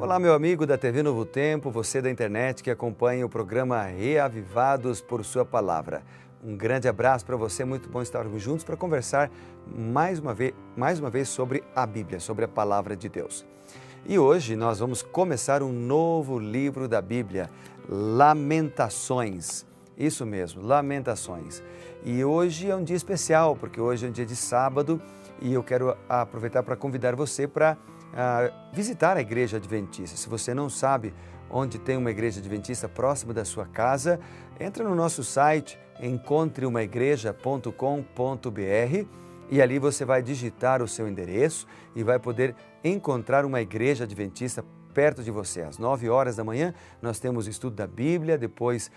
Olá, meu amigo da TV Novo Tempo, você da internet que acompanha o programa Reavivados por Sua Palavra. Um grande abraço para você, muito bom estarmos juntos para conversar mais uma vez sobre a Bíblia, sobre a Palavra de Deus. E hoje nós vamos começar um novo livro da Bíblia, Lamentações. Isso mesmo, Lamentações. E hoje é um dia especial, porque hoje é um dia de sábado e eu quero aproveitar para convidar você para visitar a Igreja Adventista. Se você não sabe onde tem uma Igreja Adventista próximo da sua casa, entra no nosso site encontreumaigreja.com.br e ali você vai digitar o seu endereço e vai poder encontrar uma Igreja Adventista perto de você. Às 9 horas da manhã nós temos o estudo da Bíblia, depois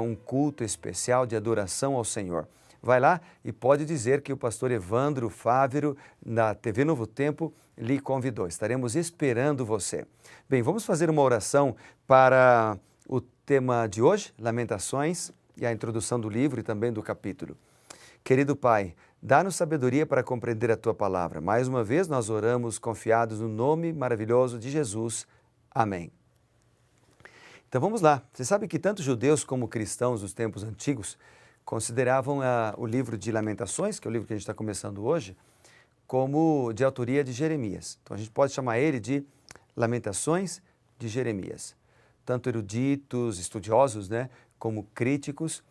um culto especial de adoração ao Senhor. Vai lá e pode dizer que o pastor Evandro Fávero, da TV Novo Tempo, lhe convidou. Estaremos esperando você. Bem, vamos fazer uma oração para o tema de hoje, Lamentações, e a introdução do livro e também do capítulo. Querido Pai, dá-nos sabedoria para compreender a Tua palavra. Mais uma vez nós oramos confiados no nome maravilhoso de Jesus. Amém. Então vamos lá. Você sabe que tanto judeus como cristãos dos tempos antigos consideravam o livro de Lamentações, que é o livro que a gente está começando hoje, como de autoria de Jeremias. Então a gente pode chamar ele de Lamentações de Jeremias. Tanto eruditos, estudiosos, como críticos,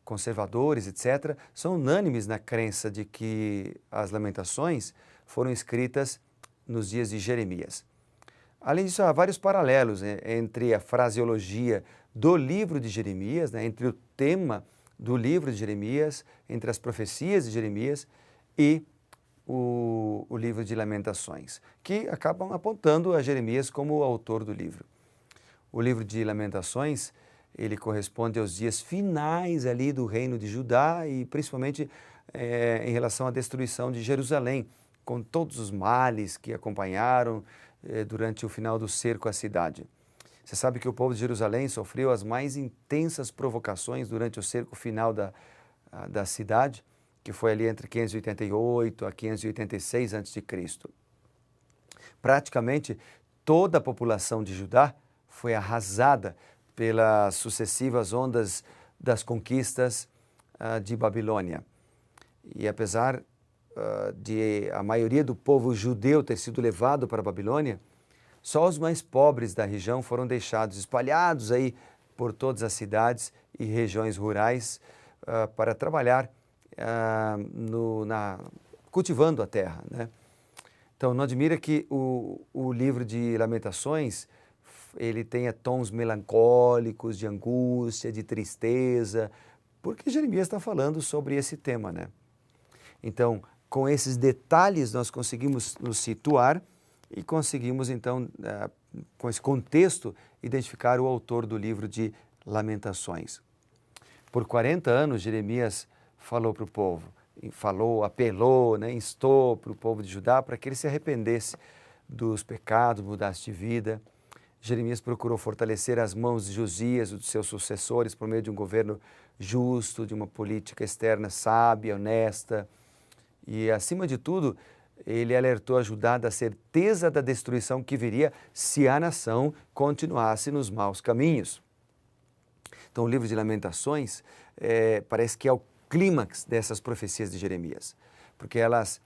conservadores, etc., são unânimes na crença de que as Lamentações foram escritas nos dias de Jeremias. Além disso, há vários paralelos entre a fraseologia do livro de Jeremias, entre o tema do livro de Jeremias, entre as profecias de Jeremias e o livro de Lamentações, que acabam apontando a Jeremias como o autor do livro. O livro de Lamentações, ele corresponde aos dias finais ali do reino de Judá e principalmente em relação à destruição de Jerusalém, com todos os males que acompanharam durante o final do cerco à cidade. Você sabe que o povo de Jerusalém sofreu as mais intensas provocações durante o cerco final da cidade, que foi ali entre 588 a 586 a.C. Praticamente toda a população de Judá foi arrasada pelas sucessivas ondas das conquistas de Babilônia. E apesar de a maioria do povo judeu ter sido levado para a Babilônia, só os mais pobres da região foram deixados espalhados aí por todas as cidades e regiões rurais para trabalhar cultivando a terra, Então, não admira que o livro de Lamentações ele tenha tons melancólicos, de angústia, de tristeza, porque Jeremias está falando sobre esse tema, Então, com esses detalhes nós conseguimos nos situar e conseguimos, então, com esse contexto, identificar o autor do livro de Lamentações. Por 40 anos, Jeremias falou para o povo, apelou, instou para o povo de Judá para que ele se arrependesse dos pecados, mudasse de vida. Jeremias procurou fortalecer as mãos de Josias e dos seus sucessores por meio de um governo justo, de uma política externa sábia, honesta. E, acima de tudo, ele alertou a Judá da certeza da destruição que viria se a nação continuasse nos maus caminhos. Então, o livro de Lamentações parece que é o clímax dessas profecias de Jeremias, porque elas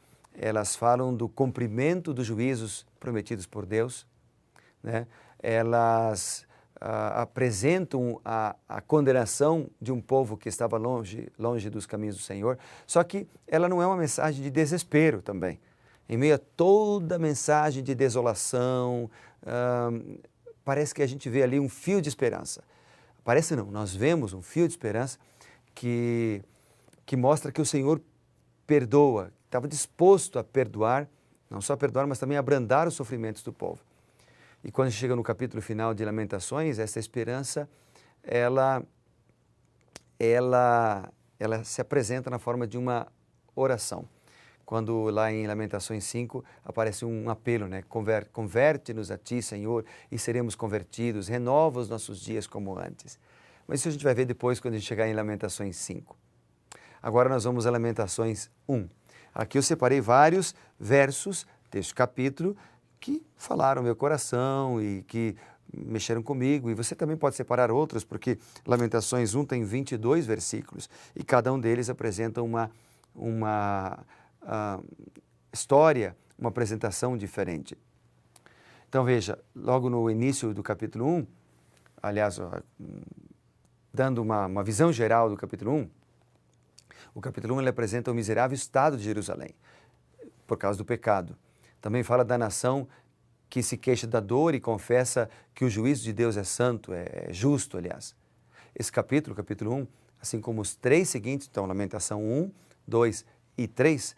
falam do cumprimento dos juízos prometidos por Deus, Elas apresentam a condenação de um povo que estava longe dos caminhos do Senhor, só que ela não é uma mensagem de desespero também. Em meio a toda mensagem de desolação, parece que a gente vê ali um fio de esperança. Parece não, nós vemos um fio de esperança que mostra que o Senhor perdoa, estava disposto a perdoar, não só perdoar, mas também abrandar os sofrimentos do povo. E quando chega no capítulo final de Lamentações, essa esperança, ela se apresenta na forma de uma oração. Quando lá em Lamentações 5 aparece um apelo, Converte-nos a Ti, Senhor, e seremos convertidos, renova os nossos dias como antes. Mas isso a gente vai ver depois quando a gente chegar em Lamentações 5. Agora nós vamos a Lamentações 1. Aqui eu separei vários versos deste capítulo que falaram meu coração e que mexeram comigo. E você também pode separar outros, porque Lamentações 1 tem 22 versículos e cada um deles apresenta uma história, uma apresentação diferente. Então veja, logo no início do capítulo 1, aliás, dando uma visão geral do capítulo 1, o capítulo 1 ele apresenta o miserável estado de Jerusalém, por causa do pecado. Também fala da nação que se queixa da dor e confessa que o juízo de Deus é santo, é justo, aliás. Esse capítulo 1, assim como os três seguintes, então Lamentação 1, 2 e 3,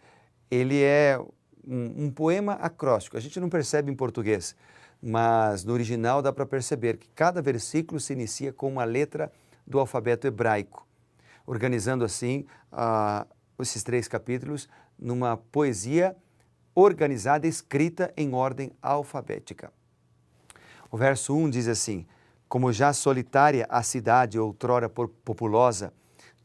ele é um poema acróstico. A gente não percebe em português, mas no original dá para perceber que cada versículo se inicia com uma letra do alfabeto hebraico, organizando assim esses três capítulos numa poesia organizada, escrita em ordem alfabética. O verso 1 diz assim: como já solitária a cidade outrora populosa,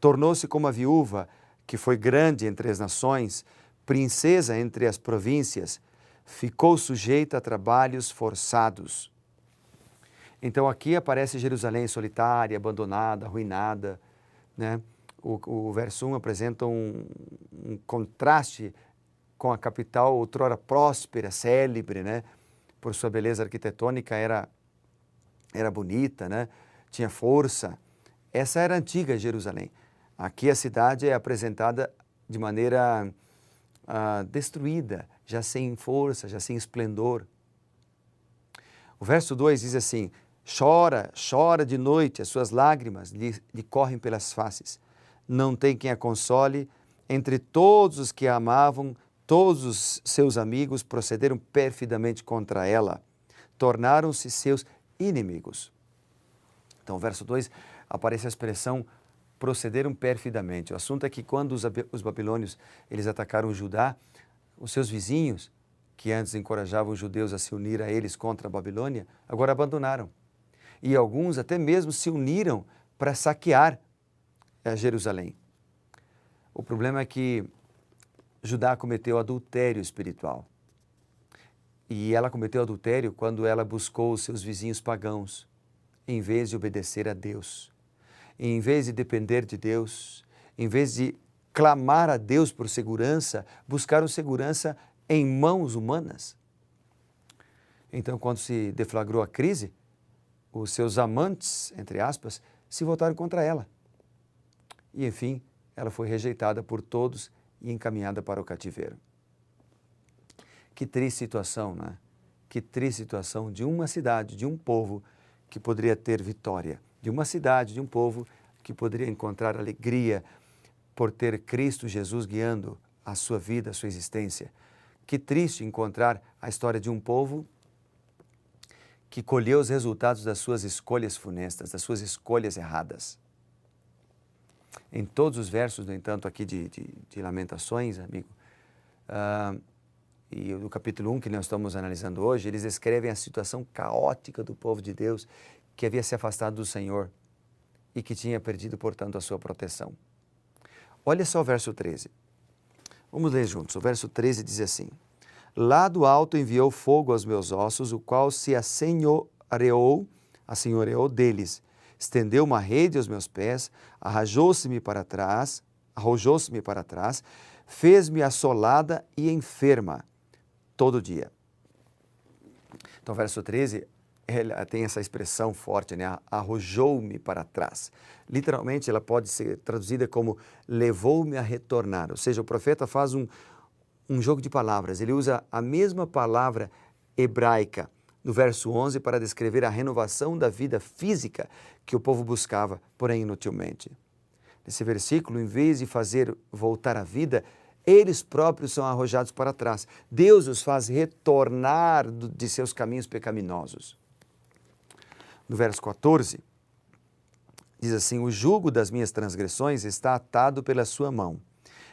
tornou-se como a viúva que foi grande entre as nações, princesa entre as províncias, ficou sujeita a trabalhos forçados. Então aqui aparece Jerusalém solitária, abandonada, arruinada, né? O verso 1 apresenta um contraste com a capital outrora próspera, célebre, né? Por sua beleza arquitetônica, era bonita, né? Tinha força. Essa era a antiga Jerusalém. Aqui a cidade é apresentada de maneira destruída, já sem força, já sem esplendor. O verso 2 diz assim: chora, chora de noite, as suas lágrimas lhe correm pelas faces. Não tem quem a console, entre todos os que a amavam, todos os seus amigos procederam perfidamente contra ela, tornaram-se seus inimigos. Então, no verso 2 aparece a expressão procederam perfidamente. O assunto é que quando os babilônios eles atacaram Judá, os seus vizinhos, que antes encorajavam os judeus a se unir a eles contra a Babilônia, agora abandonaram. E alguns até mesmo se uniram para saquear Jerusalém. O problema é que Judá cometeu adultério espiritual. E ela cometeu adultério quando ela buscou os seus vizinhos pagãos, em vez de obedecer a Deus. Em vez de depender de Deus, em vez de clamar a Deus por segurança, buscaram segurança em mãos humanas. Então, quando se deflagrou a crise, os seus amantes, entre aspas, se voltaram contra ela. E, enfim, ela foi rejeitada por todos e encaminhada para o cativeiro. Que triste situação, né? Que triste situação de uma cidade, de um povo que poderia ter vitória, de uma cidade, de um povo que poderia encontrar alegria por ter Cristo Jesus guiando a sua vida, a sua existência. Que triste encontrar a história de um povo que colheu os resultados das suas escolhas funestas, das suas escolhas erradas. Em todos os versos, no entanto, aqui de Lamentações, amigo, e no capítulo 1 que nós estamos analisando hoje, eles descrevem a situação caótica do povo de Deus que havia se afastado do Senhor e que tinha perdido, portanto, a sua proteção. Olha só o verso 13. Vamos ler juntos. O verso 13 diz assim: lá do alto enviou fogo aos meus ossos, o qual se assenhoreou deles. Estendeu uma rede aos meus pés, arrojou-se-me para trás, fez-me assolada e enferma todo dia. Então, verso 13, tem essa expressão forte, né? Arrojou-me para trás. Literalmente, ela pode ser traduzida como levou-me a retornar. Ou seja, o profeta faz um jogo de palavras. Ele usa a mesma palavra hebraica no verso 11 para descrever a renovação da vida física que o povo buscava, porém inutilmente. Nesse versículo, em vez de fazer voltar à vida, eles próprios são arrojados para trás. Deus os faz retornar de seus caminhos pecaminosos. No verso 14, diz assim: o jugo das minhas transgressões está atado pela sua mão.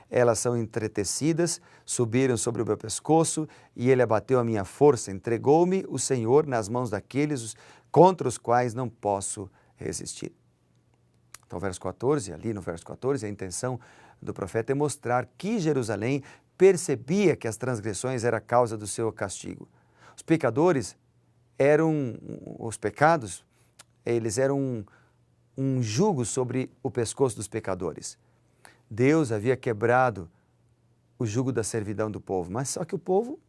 Elas são entretecidas, subiram sobre o meu pescoço, e ele abateu a minha força. Entregou-me o Senhor nas mãos daqueles contra os quais não posso resistir. Então, verso 14, ali no verso 14, a intenção do profeta é mostrar que Jerusalém percebia que as transgressões eram a causa do seu castigo. Ou Os pecadores eram, os pecados, eles eram um jugo sobre o pescoço dos pecadores. Deus havia quebrado o jugo da servidão do povo, mas só que o povo,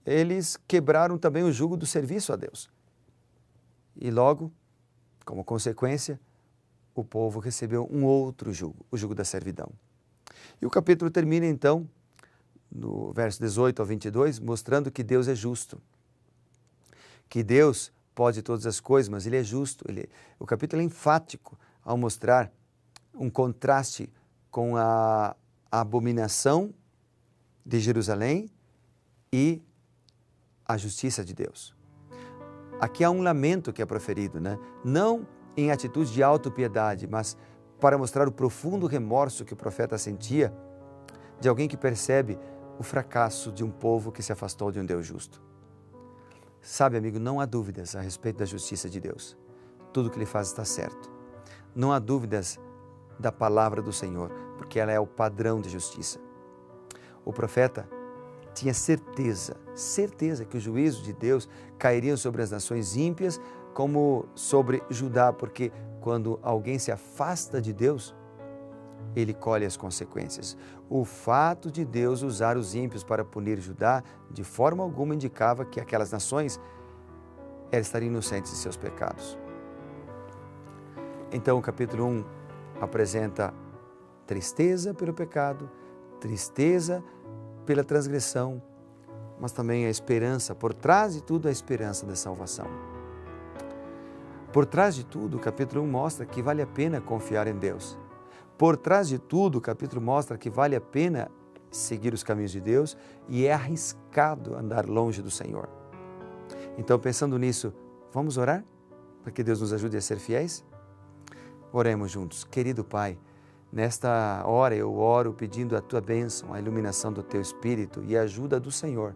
eles quebraram também o jugo do serviço a Deus. E logo, como consequência, o povo recebeu um outro jugo, o jugo da servidão. E o capítulo termina então, no verso 18 ao 22, mostrando que Deus é justo. Que Deus pode todas as coisas, mas Ele é justo. O capítulo é enfático ao mostrar um contraste com a abominação de Jerusalém e a justiça de Deus. Aqui há um lamento que é proferido, né? Não em atitude de autopiedade, mas para mostrar o profundo remorso que o profeta sentia de alguém que percebe o fracasso de um povo que se afastou de um Deus justo. Sabe, amigo, não há dúvidas a respeito da justiça de Deus. Tudo que Ele faz está certo. Não há dúvidas da palavra do Senhor, porque ela é o padrão de justiça. O profeta tinha certeza que os juízos de Deus cairiam sobre as nações ímpias como sobre Judá, porque quando alguém se afasta de Deus, ele colhe as consequências. O fato de Deus usar os ímpios para punir Judá, de forma alguma indicava que aquelas nações estariam inocentes de seus pecados. Então o capítulo 1 apresenta tristeza pelo pecado, tristeza pela transgressão, mas também a esperança, por trás de tudo a esperança da salvação. Por trás de tudo, o capítulo 1 mostra que vale a pena confiar em Deus. Por trás de tudo, o capítulo mostra que vale a pena seguir os caminhos de Deus e é arriscado andar longe do Senhor. Então, pensando nisso, vamos orar para que Deus nos ajude a ser fiéis? Oremos juntos. Querido Pai, nesta hora eu oro pedindo a Tua bênção, a iluminação do Teu Espírito e a ajuda do Senhor,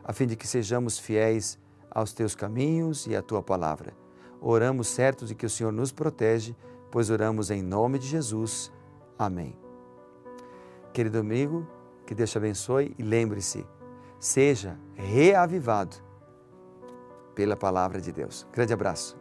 a fim de que sejamos fiéis aos Teus caminhos e à Tua palavra. Oramos certos de que o Senhor nos protege, pois oramos em nome de Jesus. Amém. Querido amigo, que Deus te abençoe e lembre-se, seja reavivado pela palavra de Deus. Grande abraço.